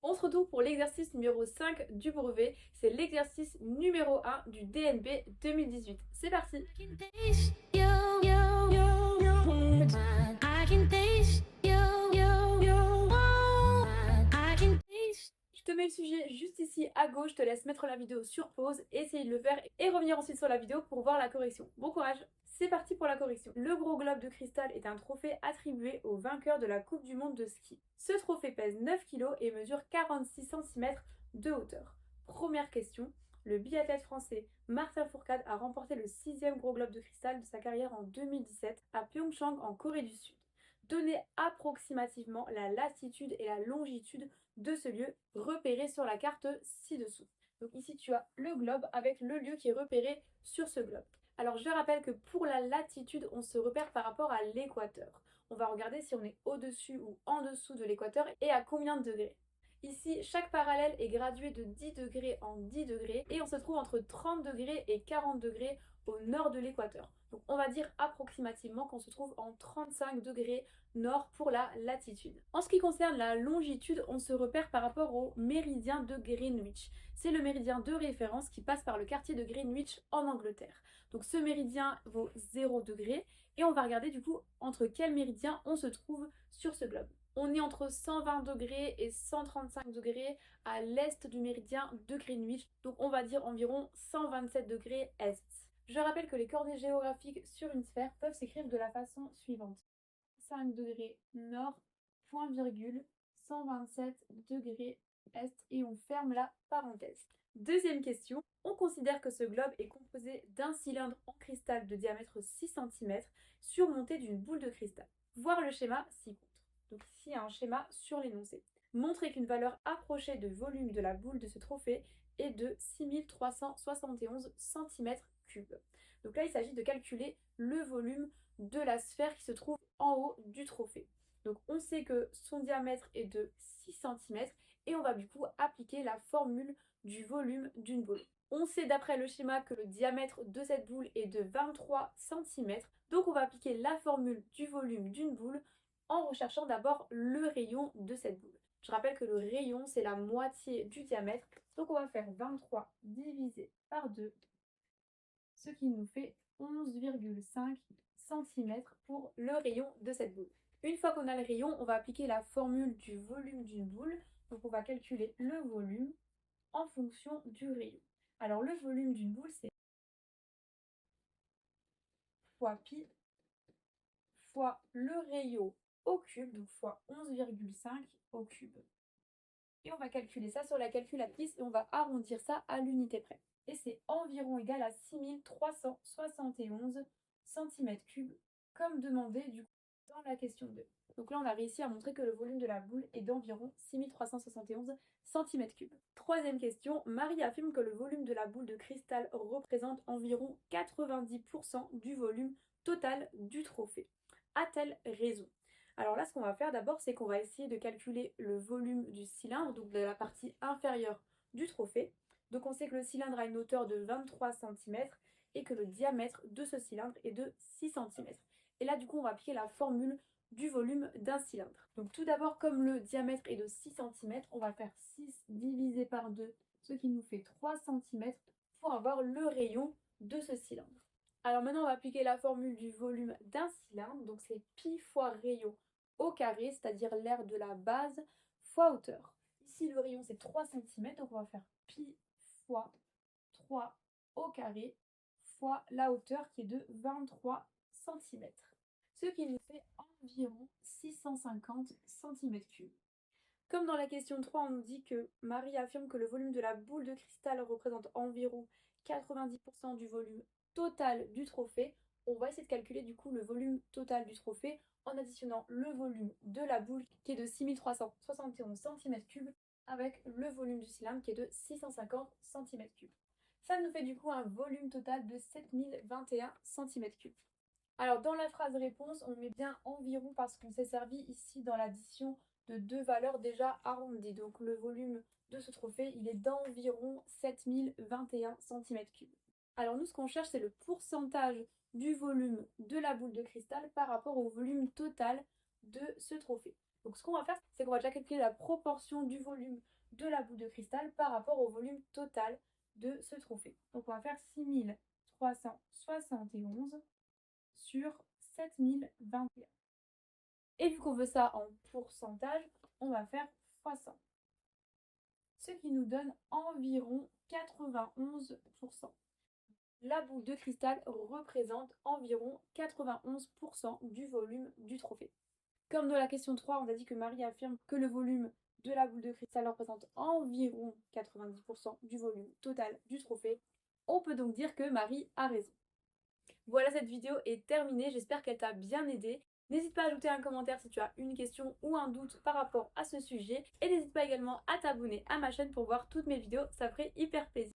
On se retrouve pour l'exercice numéro 5 du brevet. C'est l'exercice numéro 1 du DNB 2018. C'est parti! Je te mets le sujet juste ici à gauche, je te laisse mettre la vidéo sur pause, essayer de le faire et revenir ensuite sur la vidéo pour voir la correction. Bon courage! C'est parti pour la correction. Le gros globe de cristal est un trophée attribué au vainqueur de la Coupe du Monde de ski. Ce trophée pèse 9 kg et mesure 46 cm de hauteur. Première question. Le biathlète français Martin Fourcade a remporté le 6e gros globe de cristal de sa carrière en 2017 à Pyeongchang en Corée du Sud. Donnez approximativement la latitude et la longitude de ce lieu repéré sur la carte ci-dessous. Donc ici tu as le globe avec le lieu qui est repéré sur ce globe. Alors je rappelle que pour la latitude, on se repère par rapport à l'équateur. On va regarder si on est au-dessus ou en dessous de l'équateur et à combien de degrés. Ici, chaque parallèle est gradué de 10 degrés en 10 degrés et on se trouve entre 30 degrés et 40 degrés au nord de l'équateur. Donc on va dire approximativement qu'on se trouve en 35 degrés nord pour la latitude. En ce qui concerne la longitude, on se repère par rapport au méridien de Greenwich. C'est le méridien de référence qui passe par le quartier de Greenwich en Angleterre. Donc ce méridien vaut 0 degré et on va regarder du coup entre quel méridien on se trouve sur ce globe. On est entre 120 degrés et 135 degrés à l'est du méridien de Greenwich, donc on va dire environ 127 degrés est. Je rappelle que les coordonnées géographiques sur une sphère peuvent s'écrire de la façon suivante. 5 degrés nord, point virgule, 127 degrés est et on ferme la parenthèse. Deuxième question, on considère que ce globe est composé d'un cylindre en cristal de diamètre 6 cm surmonté d'une boule de cristal. Voir le schéma ci-contre. Donc ici, il y a un schéma sur l'énoncé. Montrer qu'une valeur approchée de volume de la boule de ce trophée est de 6371 cm3. Donc là, il s'agit de calculer le volume de la sphère qui se trouve en haut du trophée. Donc on sait que son diamètre est de 6 cm et on va du coup appliquer la formule du volume d'une boule. On sait d'après le schéma que le diamètre de cette boule est de 23 cm, donc on va appliquer la formule du volume d'une boule en recherchant d'abord le rayon de cette boule. Je rappelle que le rayon, c'est la moitié du diamètre, donc on va faire 23 divisé par 2, ce qui nous fait 11,5 cm pour le rayon de cette boule. Une fois qu'on a le rayon, on va appliquer la formule du volume d'une boule, donc on va calculer le volume en fonction du rayon. Alors le volume d'une boule, c'est fois pi fois le rayon au cube, donc fois 11,5 au cube. Et on va calculer ça sur la calculatrice et on va arrondir ça à l'unité près. Et c'est environ égal à 6371 cm3, comme demandé du coup dans la question 2. Donc là, on a réussi à montrer que le volume de la boule est d'environ 6371 cm3. Troisième question, Marie affirme que le volume de la boule de cristal représente environ 90% du volume total du trophée. A-t-elle raison? Alors là, ce qu'on va faire d'abord, c'est qu'on va essayer de calculer le volume du cylindre, donc de la partie inférieure du trophée. Donc on sait que le cylindre a une hauteur de 23 cm et que le diamètre de ce cylindre est de 6 cm. Et là, du coup, on va appliquer la formule du volume d'un cylindre. Donc tout d'abord, comme le diamètre est de 6 cm, on va faire 6 divisé par 2, ce qui nous fait 3 cm pour avoir le rayon de ce cylindre. Alors maintenant, on va appliquer la formule du volume d'un cylindre, donc c'est pi fois rayon au carré, c'est-à-dire l'aire de la base fois hauteur. Ici, le rayon, c'est 3 cm, donc on va faire pi fois 3 au carré fois la hauteur qui est de 23 cm. Ce qui nous fait environ 650 cm3. Comme dans la question 3, on nous dit que Marie affirme que le volume de la boule de cristal représente environ 90% du volume total du trophée, on va essayer de calculer du coup le volume total du trophée en additionnant le volume de la boule qui est de 6371 cm3 avec le volume du cylindre qui est de 650 cm3. Ça nous fait du coup un volume total de 7021 cm3. Alors dans la phrase réponse, on met bien environ parce qu'on s'est servi ici dans l'addition de deux valeurs déjà arrondies. Donc le volume de ce trophée, il est d'environ 7021 cm3. Alors nous, ce qu'on cherche, c'est le pourcentage du volume de la boule de cristal par rapport au volume total de ce trophée. Donc ce qu'on va faire, c'est qu'on va déjà calculer la proportion du volume de la boule de cristal par rapport au volume total de ce trophée. Donc on va faire 6371 sur 7021. Et vu qu'on veut ça en pourcentage, on va faire fois 100. Ce qui nous donne environ 91%. La boule de cristal représente environ 91% du volume du trophée. Comme dans la question 3, on a dit que Marie affirme que le volume de la boule de cristal représente environ 90% du volume total du trophée, on peut donc dire que Marie a raison. Voilà, cette vidéo est terminée, j'espère qu'elle t'a bien aidé. N'hésite pas à ajouter un commentaire si tu as une question ou un doute par rapport à ce sujet. Et n'hésite pas également à t'abonner à ma chaîne pour voir toutes mes vidéos, ça ferait hyper plaisir.